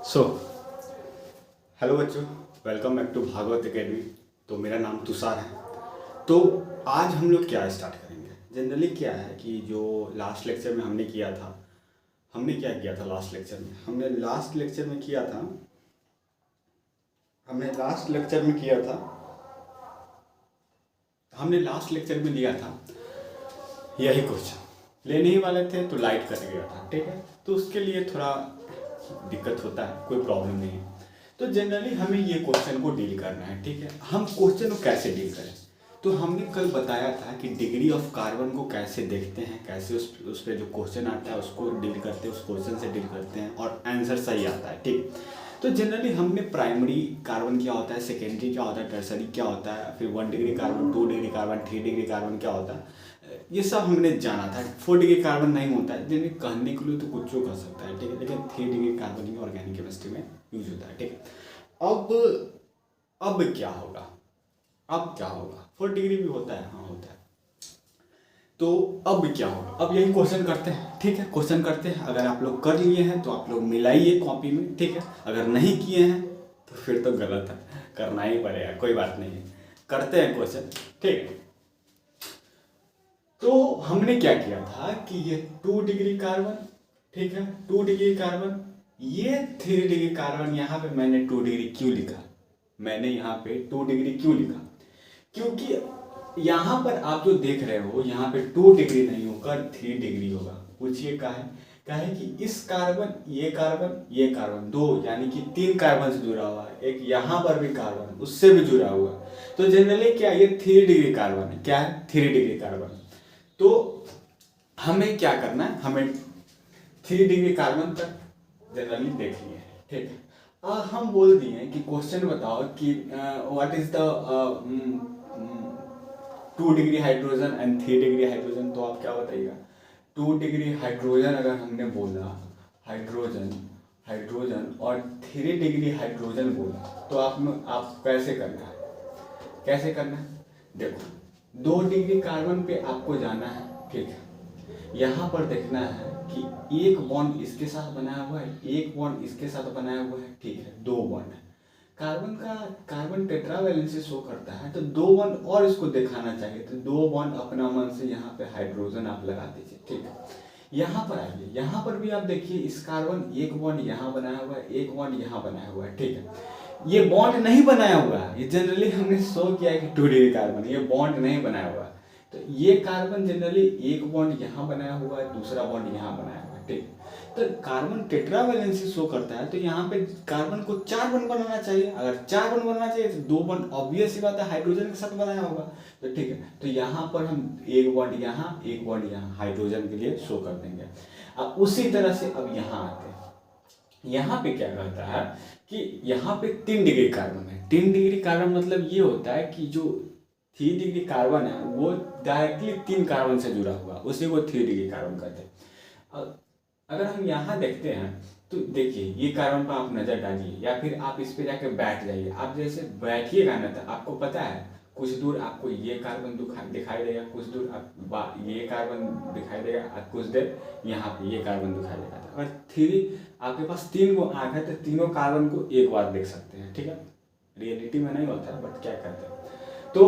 सो hello बच्चों, welcome back to Bhagwat academy. तो मेरा नाम तुषार है। तो आज हम लोग क्या स्टार्ट करेंगे। जनरली क्या है कि जो लास्ट लेक्चर में हमने किया था, हमने क्या किया था लास्ट लेक्चर में, हमने लास्ट लेक्चर में किया था हमने लास्ट लेक्चर में किया था हमने लास्ट लेक्चर में लिया था यही क्वेश्चन। लेने ही वाले थे तो लाइट कट गया था, ठीक है। तो उसके लिए थोड़ा दिक्कत होता है, कोई प्रॉब्लम नहीं है। तो जनरली हमें ये क्वेश्चन को डील करना है, ठीक है। हम क्वेश्चन को कैसे डील करें, तो हमने कल बताया था कि डिग्री ऑफ कार्बन को कैसे देखते हैं, कैसे उस पर जो क्वेश्चन आता है उसको डील करते हैं, उस क्वेश्चन से डील करते हैं और आंसर सही आता है, ठीक। तो जनरली हमने प्राइमरी कार्बन क्या होता है, सेकेंडरी क्या होता है, टर्सरी क्या होता है, फिर 1 degree carbon, 2 degree carbon, 3 degree carbon क्या होता है, ये सब हमने जाना था। 4 डिग्री कार्बन नहीं होता है, जिन्हें कहने के लिए तो कुछ कर सकता है, ठीक है, लेकिन 3 डिग्री कार्बन ही ऑर्गेनिक केमिस्ट्री में यूज होता है, ठीक है। अब क्या होगा, अब क्या होगा, 4 डिग्री भी होता है, हाँ होता है। तो अब क्या होगा, अब यही क्वेश्चन करते हैं, ठीक है। क्वेश्चन करते हैं, अगर आप लोग कर लिए हैं तो आप लोग मिलाइए कॉपी में, ठीक है। अगर नहीं किए हैं तो फिर तो गलत है, करना ही पड़ेगा, कोई बात नहीं है, करते हैं क्वेश्चन, ठीक है। तो हमने क्या किया था कि ये 2 डिग्री कार्बन, ठीक है, 2 डिग्री कार्बन, ये 3 डिग्री कार्बन। यहाँ पे मैंने 2 डिग्री क्यों लिखा, मैंने यहाँ पे 2 डिग्री क्यों लिखा, क्योंकि यहाँ पर आप जो देख रहे हो यहाँ पे 2 डिग्री नहीं होकर 3 डिग्री होगा। पूछिए क्या है कि इस कार्बन, ये कार्बन दो, यानी कि 3 कार्बन से जुड़ा हुआ है, एक यहाँ पर भी कार्बन उससे भी जुड़ा हुआ है। तो जनरली क्या, ये 3 डिग्री कार्बन है, क्या है, 3 डिग्री कार्बन। तो हमें क्या करना है, हमें 3 डिग्री कार्बन तक जनरली देख लिए, ठीक है। हम बोल दिए कि क्वेश्चन बताओ कि what is the 2 degree hydrogen and 3 degree hydrogen. तो आप क्या बताइएगा, 2 डिग्री हाइड्रोजन अगर हमने बोला, हाइड्रोजन और 3 डिग्री हाइड्रोजन बोला, तो आप कैसे करना है, कैसे करना है। देखो 2 डिग्री कार्बन पे आपको जाना है, ठीक है। यहाँ पर देखना है कि एक बॉन्ड इसके साथ बनाया हुआ है, एक बॉन्ड इसके साथ बनाया हुआ है, ठीक है, 2 बॉन्ड है। कार्बन टेट्रावैलेंसी शो करता है, तो 2 बॉन्ड और इसको दिखाना चाहिए, तो 2 बॉन्ड अपना मन से यहाँ पे हाइड्रोजन आप लगा दीजिए, ठीक है। यहाँ पर आइए, यहाँ पर भी आप देखिए, इस कार्बन एक बॉन्ड यहाँ बनाया हुआ है, एक बॉन्ड यहाँ बनाया हुआ है, ठीक है। ये बॉन्ड नहीं बनाया हुआ है, ये जनरली हमने शो किया है कि 2 डिग्री कार्बन, ये बॉन्ड नहीं बनाया हुआ है। तो ये कार्बन जनरली एक बॉन्ड यहाँ बनाया हुआ है, दूसरा बॉन्ड यहाँ बनाया हुआ है, ठीक। तो कार्बन टेट्रावैलेंसी शो करता है, तो यहाँ पे कार्बन को 4 बॉन्ड बनाना चाहिए। अगर 4 बॉन्ड बनाना चाहिए तो 2 बॉन्ड ऑब्वियस ही बात है हाइड्रोजन के साथ बनाया होगा, तो ठीक है। तो यहाँ पर हम एक बॉन्ड यहाँ, एक बॉन्ड यहाँ हाइड्रोजन के लिए शो कर देंगे। अब उसी तरह से अब यहाँ आते हैं, यहाँ पे क्या कहता है कि यहाँ पे 3 डिग्री कार्बन है। 3 डिग्री कार्बन मतलब ये होता है कि जो 3 डिग्री कार्बन है वो डायरेक्टली 3 कार्बन से जुड़ा हुआ, उसी को 3 डिग्री कार्बन कहते हैं। अगर हम यहाँ देखते हैं तो देखिए, ये कार्बन पर आप नज़र डालिए या फिर आप इस पे जाके बैठ जाइए। आप जैसे बैठिएगा ना तो आपको पता है कुछ दूर आपको ये कार्बन दिखाई देगा, कुछ दूर आप ये कार्बन दिखाई देगा, और कुछ देर यहाँ पे ये कार्बन दिखाई देगा। अगर 3 आपके पास 3 गो आँख है तो तीनों कार्बन को एक बार देख सकते हैं, ठीक है। रियलिटी में नहीं होता है, बट क्या करते हैं। तो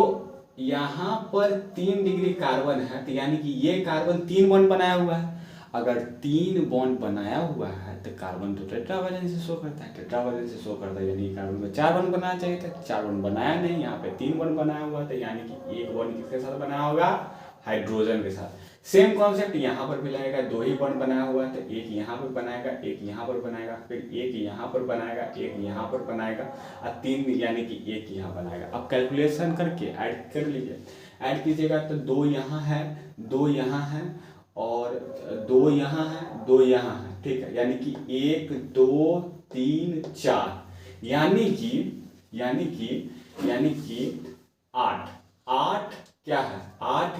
यहाँ पर 3 डिग्री कार्बन है, तो यानी कि ये कार्बन 3 बॉन्ड बनाया हुआ है। अगर 3 बॉन्ड बनाया हुआ है तो कार्बन तो टेट्रावैलेंसी शो करता है, टेट्रावैलेंसी शो करता है, यानी कार्बन में 4 बॉन्ड बनाना चाहिए था, 4 बॉन्ड बनाया नहीं, यहाँ पे 3 बॉन्ड बनाया हुआ था, यानी कि एक बॉन्ड किसके साथ बनाया होगा, हाइड्रोजन के साथ। सेम कॉन्सेप्ट यहाँ पर भी लगेगा, 2 ही बॉन्ड बनाया हुआ है, तो एक यहाँ पर बनाएगा, एक यहाँ पर बनाएगा, फिर एक यहाँ पर बनाएगा, एक यहाँ पर बनाएगा, और 3 यानी कि एक यहाँ बनाएगा। अब कैलकुलेशन करके ऐड कर लीजिए, ऐड कीजिएगा तो 2 यहाँ है, 2 यहाँ है, और 2 यहाँ है, 2 यहाँ है, ठीक है। यानी कि 1 2 3 4, यानी कि 8 क्या है, 8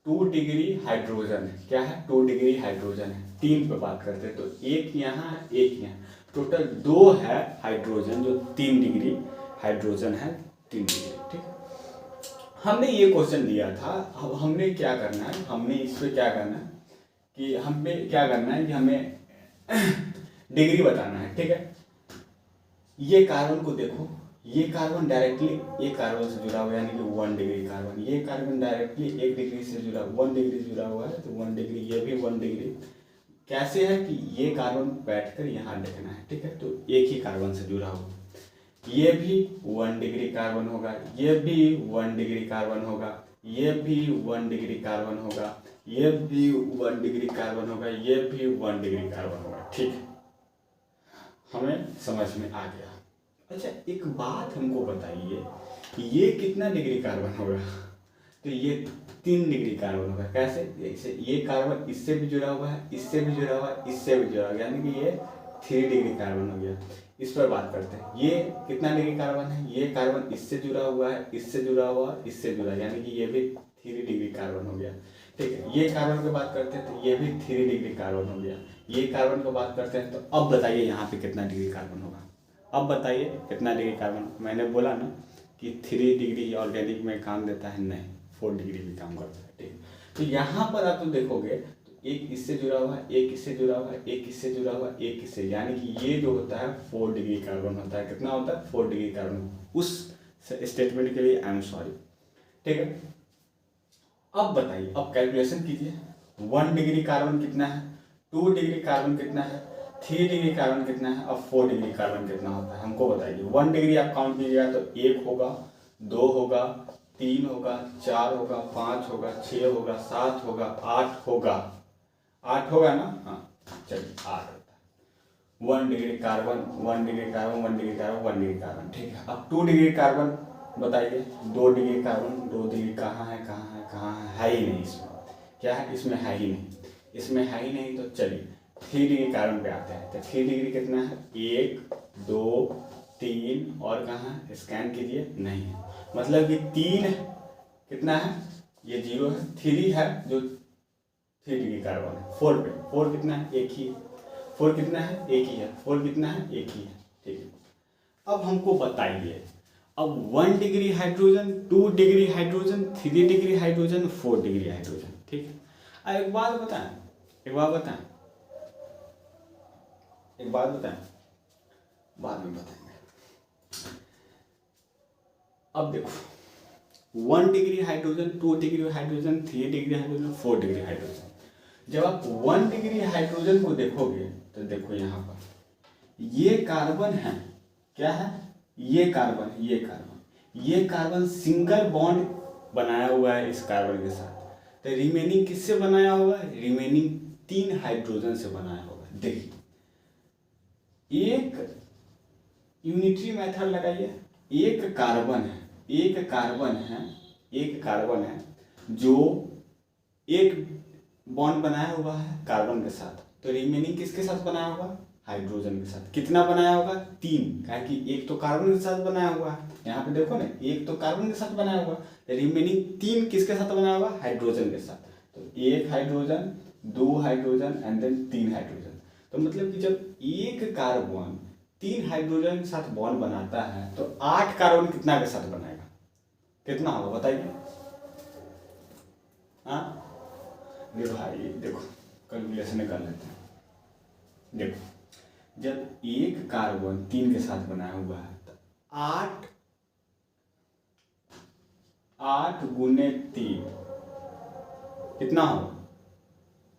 2 डिग्री हाइड्रोजन है, क्या है, 2 डिग्री हाइड्रोजन है। 3 पे बात करते हैं तो एक यहाँ है, एक यहाँ, टोटल 2 है हाइड्रोजन, जो 3 डिग्री हाइड्रोजन है, 3 डिग्री, ठीक। हमने ये क्वेश्चन दिया था, अब हमने क्या करना है, हमने इस पर क्या करना है कि हमें क्या करना है कि हमें डिग्री बताना है, ठीक है। ये कार्बन को देखो, ये कार्बन डायरेक्टली एक कार्बन से जुड़ा हुआ है, यानी कि 1 डिग्री कार्बन। ये कार्बन डायरेक्टली 1 डिग्री से जुड़ा 1 डिग्री जुड़ा हुआ है, तो 1 डिग्री, ये भी 1 डिग्री। कैसे है कि ये कार्बन बैठकर यहाँ लिखना है, ठीक है, तो एक ही कार्बन से जुड़ा हुआ। ये भी 1 डिग्री कार्बन होगा, ये भी 1 डिग्री कार्बन होगा, ये भी 1 डिग्री कार्बन होगा, ये भी 1 डिग्री कार्बन होगा, ये भी 1 डिग्री कार्बन होगा, ठीक है, हमें समझ में आ गया। अच्छा, एक बात हमको बताइए, ये कितना डिग्री कार्बन होगा? तो ये 3 डिग्री कार्बन होगा। कैसे? जैसे ये कार्बन इससे भी जुड़ा हुआ है, इससे भी जुड़ा हुआ है, इससे भी जुड़ा हुआ है, यानी कि ये 3 डिग्री कार्बन हो गया। इस पर बात करते हैं, ये कितना डिग्री कार्बन है? ये कार्बन इससे जुड़ा हुआ है, इससे जुड़ा हुआ है, इससे जुड़ा है, यानी कि ये भी 3 डिग्री कार्बन हो गया, ठीक है। ये कार्बन की बात करते हैं तो ये भी 3 डिग्री कार्बन हो गया। ये कार्बन की बात करते हैं तो अब बताइए यहाँ पे कितना डिग्री कार्बन होगा? अब बताइए कितना डिग्री कार्बन? मैंने बोला ना कि 3 डिग्री ऑर्गेनिक में काम देता है, नहीं, 4 डिग्री भी काम करता है, ठीक है। तो यहाँ पर आप तो देखोगे तो एक इससे जुड़ा हुआ है, एक इससे जुड़ा हुआ है, एक इससे जुड़ा हुआ है, एक इससे, यानी कि ये जो होता है 4 डिग्री कार्बन होता है। कितना होता है? 4 डिग्री कार्बन। उस स्टेटमेंट के लिए आई एम सॉरी, ठीक है। अब बताइए, अब कैलकुलेशन कीजिए, 1 डिग्री कार्बन कितना है, 2 डिग्री कार्बन कितना है, 3 डिग्री कार्बन कितना है, और 4 डिग्री कार्बन कितना होता है, हमको बताइए। 1 डिग्री आप काउंट कीजिएगा तो 1 होगा, 2 होगा, 3 होगा, 4 होगा, 5 होगा, 6 होगा, 7 होगा, 8 होगा, 8 होगा ना? हाँ, चलिए 8 होता है। 1 degree carbon, 1 degree carbon, 1 degree carbon, 1 degree carbon, ठीक है। अब 2 डिग्री कार्बन बताइए, 2 डिग्री कार्बन, 2 डिग्री कहाँ है, कहाँ है, कहाँ है ही नहीं इसमें। क्या है? इसमें है ही नहीं, इसमें है ही नहीं। तो चलिए 3 डिग्री कार्बन पे आते हैं। तो 3 डिग्री कितना है? 1, 2, 3, और कहाँ है? स्कैन कीजिए, नहीं है, मतलब कि 3 कितना है? ये 0 है, 3 है जो 3 डिग्री कार्बन है। 4 पे 4 कितना है? एक ही है। 4 कितना है? एक ही है। 4 कितना है? एक ही है, ठीक है। अब हमको बताइए, अब 1 degree hydrogen, 2 degree hydrogen, 3 degree hydrogen, 4 degree hydrogen, ठीक है। अब एक बात बताएं, एक बात बताएं, एक बात बताएं, बाद में बताएंगे। अब देखो, 1 degree hydrogen, 2 degree hydrogen, 3 degree hydrogen, 4 degree hydrogen. जब आप 1 डिग्री हाइड्रोजन को देखोगे तो देखो यहाँ पर ये कार्बन है, क्या है? ये कार्बन, ये कार्बन, ये कार्बन सिंगल बॉन्ड बनाया हुआ है इस कार्बन के साथ। तो रिमेनिंग किससे बनाया हुआ है? रिमेनिंग 3 हाइड्रोजन से बनाया हुआ है। देखिए, एक यूनिटरी मेथड लगाइए, एक कार्बन है, एक कार्बन है, एक कार्बन है जो एक बॉन्ड बनाया हुआ है कार्बन के साथ, तो रिमेनिंग किसके साथ बनाया हुआ? हाइड्रोजन के साथ। कितना बनाया होगा? 3, क्या कि एक तो कार्बन के साथ बनाया हुआ है, यहाँ पे देखो ना, एक तो कार्बन के साथ बनाया हुआ है, रिमेनिंग 3 किसके साथ बनाया हुआ? हाइड्रोजन के साथ। तो 1 hydrogen, 2 hydrogen and then 3 hydrogen. तो मतलब कि जब एक कार्बन 3 हाइड्रोजन के साथ बॉन्ड बनाता है तो 8 कार्बन कितना के साथ बनाएगा? कितना होगा बताइए? हाँ, देखो भाई, देखो कैलकुलेशन कर लेते हैं। देखो, जब एक कार्बन 3 के साथ बनाया हुआ है तो 8 गुने 3 कितना होगा?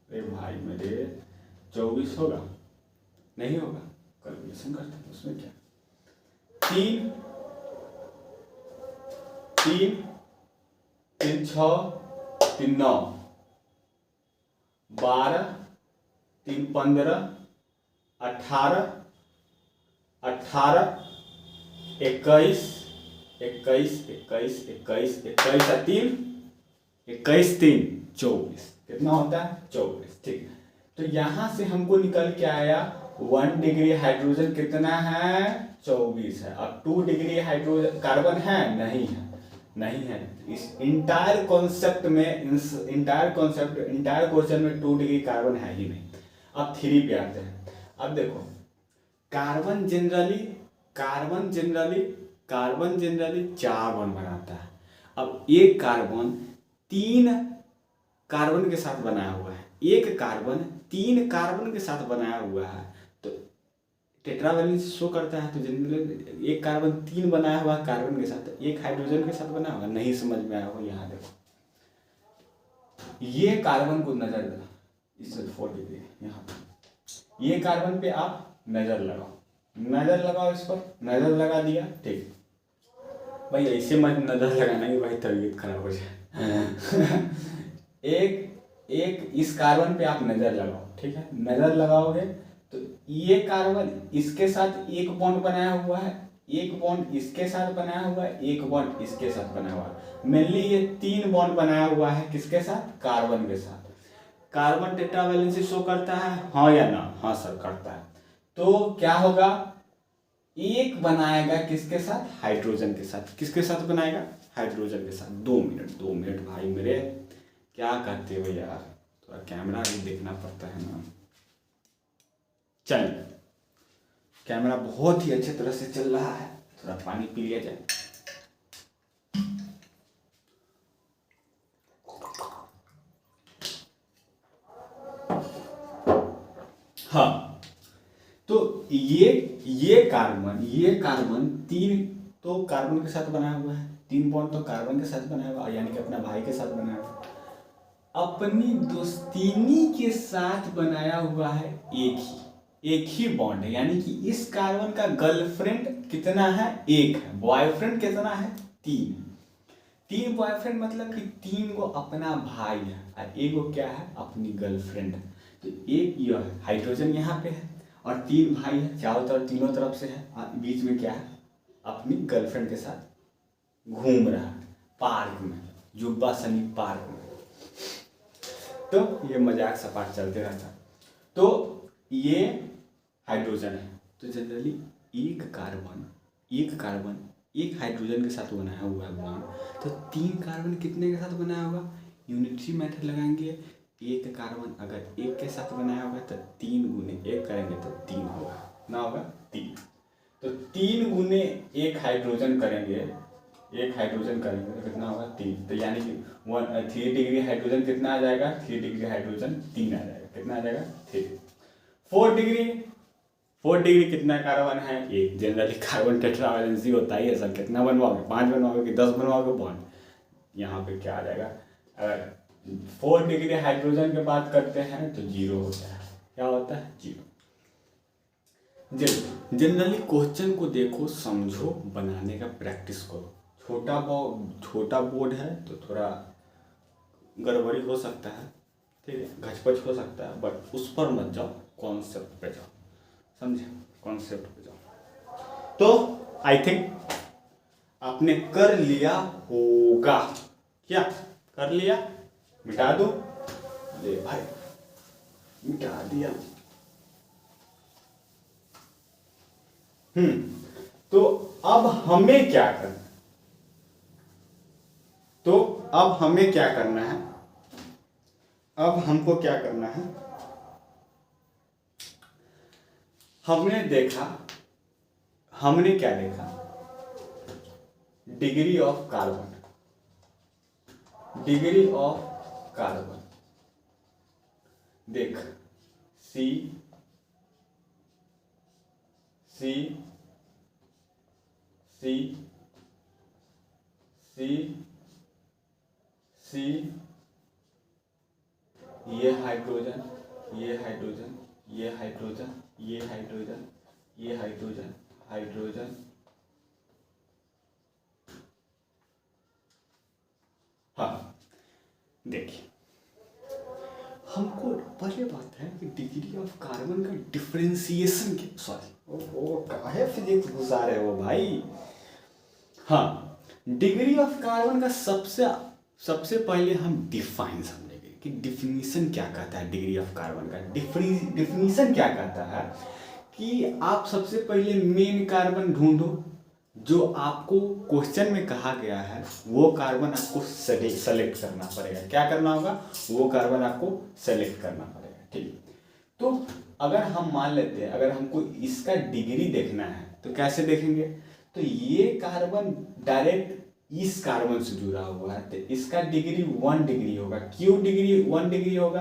अरे भाई मेरे 24 होगा, नहीं होगा? कैलकुलेशन करते हैं, उसमें क्या, 3 3 3 6 3 9 12 3 15 18 18 21 21 21 21 21 और 3 21 3 24 कितना होता है? 24, ठीक है। तो यहाँ से हमको निकल के आया 1 डिग्री हाइड्रोजन कितना है? 24 है। अब 2 डिग्री हाइड्रोजन कार्बन है? नहीं है, नहीं है। इस इंटायर कॉन्सेप्ट में, इंटायर क्वेश्चन में 2 डिग्री कार्बन है ही नहीं। अब 3 पे आते हैं। अब देखो, कार्बन जनरली 4 बॉन्ड बनाता है। अब एक कार्बन 3 कार्बन के साथ बनाया हुआ है, एक कार्बन 3 कार्बन के साथ बनाया हुआ है, तो टेट्रावैलेंसी शो करता है, तो जनरली एक कार्बन 3 बनाया हुआ कार्बन के साथ, एक हाइड्रोजन के साथ बना हुआ, नहीं समझ में आया हो यहाँ देखो, ये कार्बन को नजर लगा, इस 4 डिग्री यहाँ पे, ये कार्बन पे आप नजर लगाओ, नजर लगाओ इस पर, नजर लगा दिया, ठीक भाई ऐसे मत नजर लगाना कि भाई तबीयत खराब हो जाए एक इस कार्बन पे आप नजर लगाओ, ठीक है, नजर लगाओगे तो ये कार्बन इसके साथ एक बॉन्ड बनाया हुआ है, एक बॉन्ड इसके साथ बनाया हुआ है, एक बॉन्ड इसके साथ बनाया हुआ है, मेनली ये 3 बॉन्ड बनाया हुआ है, किसके साथ, कार्बन के साथ। कार्बन टेट्रावैलेंसी शो करता है, हाँ या ना, हाँ सर करता है। तो क्या होगा, एक बनाएगा किसके साथ, हाइड्रोजन के साथ, किसके साथ बनाएगा, हाइड्रोजन के साथ। 2 मिनट भाई मेरे, क्या करते हो यार, थोड़ा कैमरा भी देखना पड़ता है ना। चलिए, कैमरा बहुत ही अच्छे तरह से चल रहा है, थोड़ा पानी पी लिया जाए। हाँ, तो ये कार्बन 3 तो कार्बन के साथ बनाया हुआ है, 3 बॉन्ड तो कार्बन के साथ बनाया हुआ है, यानी कि अपना भाई के साथ बनाया हुआ है। अपनी दोस्तीनी के साथ बनाया हुआ है एक ही बॉन्ड है, यानी कि इस कार्बन का गर्लफ्रेंड कितना है, एक है, बॉयफ्रेंड कितना है, 3 बॉयफ्रेंड, मतलब कि 3 को अपना भाई है और एक को क्या है, अपनी गर्लफ्रेंड है। तो एक यह है, हाइड्रोजन यहाँ पे है और 3 भाई है, चारों तरफ, तीनों तरफ से है, और बीच में क्या है, अपनी गर्लफ्रेंड के साथ घूम रहा है पार्क में, जुब्बा सनी पार्क में। तो ये मजाक सपाट चलते रहता। तो ये हाइड्रोजन है, तो जनरली एक कार्बन एक हाइड्रोजन के साथ बनाया हुआ है बॉन्ड, तो 3 कार्बन कितने के साथ बनाया होगा, यूनिटरी मेथड लगाएंगे, एक कार्बन अगर एक के साथ बनाया होगा तो 3 गुने 1 करेंगे तो 3 होगा, ना होगा 3, तो 3 गुने एक हाइड्रोजन करेंगे तो कितना होगा, 3, तो यानी कि 3 डिग्री हाइड्रोजन कितना आ जाएगा, 3 डिग्री हाइड्रोजन 3 आ जाएगा, कितना आ जाएगा 3। 4 डिग्री कितना कार्बन है, एक, जनरली कार्बन टेट्रावैलेंसी होता ही है सर, कितना बनवाओगे, 5 बनवाओगे कि 10 बनवाओगे बॉन्ड, यहाँ पे क्या आ जाएगा, अगर 4 डिग्री हाइड्रोजन की बात करते हैं तो 0 होता है, क्या होता है, 0। जनरली क्वेश्चन को देखो, समझो, बनाने का प्रैक्टिस करो। छोटा बोर्ड है तो थोड़ा गड़बड़ी हो सकता है, ठीक है, घचपच हो सकता है, बट उस पर मत जाओ, कॉन्सेप्ट पे जाओ, समझे, कॉन्सेप्ट पे जाओ। तो आई थिंक आपने कर लिया होगा, क्या कर लिया, मिटा दो, ले भाई मिटा दिया। तो अब हमें क्या करना, है, अब हमको क्या करना है, हमने क्या देखा, डिग्री ऑफ कार्बन, देख C ये हाइड्रोजन, हाँ देखिए, हमको पहले बात है कि डिग्री ऑफ कार्बन का डिफरेंशिएशन के, सॉरी वो काहे फिजिक्स घुसा रहे हो भाई, हाँ, डिग्री ऑफ कार्बन का सबसे पहले हम डिफाइन समझेंगे कि डिफिनीशन क्या कहता है, डिग्री ऑफ कार्बन का डिफिनीशन क्या कहता है, कि आप सबसे पहले मेन कार्बन ढूंढो, जो आपको क्वेश्चन में कहा गया है वो कार्बन आपको सेलेक्ट करना पड़ेगा, क्या करना होगा, वो कार्बन आपको सेलेक्ट करना पड़ेगा, ठीक। तो अगर हम मान लेते हैं, अगर हमको इसका डिग्री देखना है तो कैसे देखेंगे, तो ये कार्बन डायरेक्ट इस कार्बन से जुड़ा हुआ है, तो इसका डिग्री 1 डिग्री होगा। क्यों डिग्री 1 डिग्री होगा,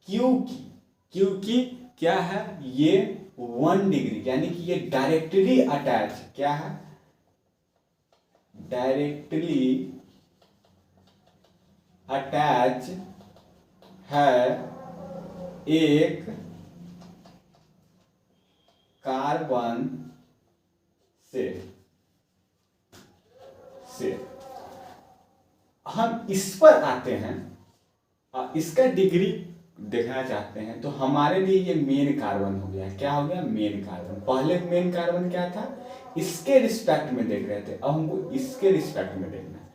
क्योंकि क्या है, ये 1 डिग्री, यानी कि ये डायरेक्टली अटैच, क्या है, डायरेक्टली अटैच है एक कार्बन से हम इस पर आते हैं, इसका डिग्री देखना चाहते हैं, तो हमारे लिए ये मेन कार्बन हो गया। क्या हो गया, मेन कार्बन। पहले मेन कार्बन क्या था, इसके रिस्पेक्ट में देख रहे थे, अब हमको इसके रिस्पेक्ट में देखना है।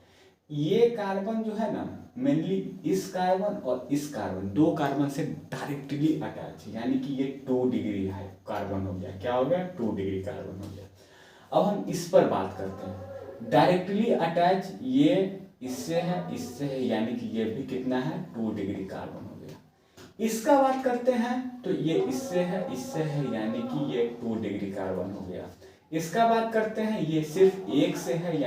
ये कार्बन जो है ना, मेनली इस कार्बन और इस कार्बन, दो कार्बन से डायरेक्टली अटैच, यानी कि ये 2 डिग्री है कार्बन हो गया। क्या हो गया, 2 डिग्री कार्बन हो गया। अब हम इस पर बात करते हैं, डायरेक्टली अटैच ये इससे है, यानी कि ये भी कितना है, 2 डिग्री कार्बन हो गया। इसका बात करते हैं तो ये इससे है, यानी कि ये 2 डिग्री कार्बन हो गया। इसका बात करते हैं, ये सिर्फ एक से है,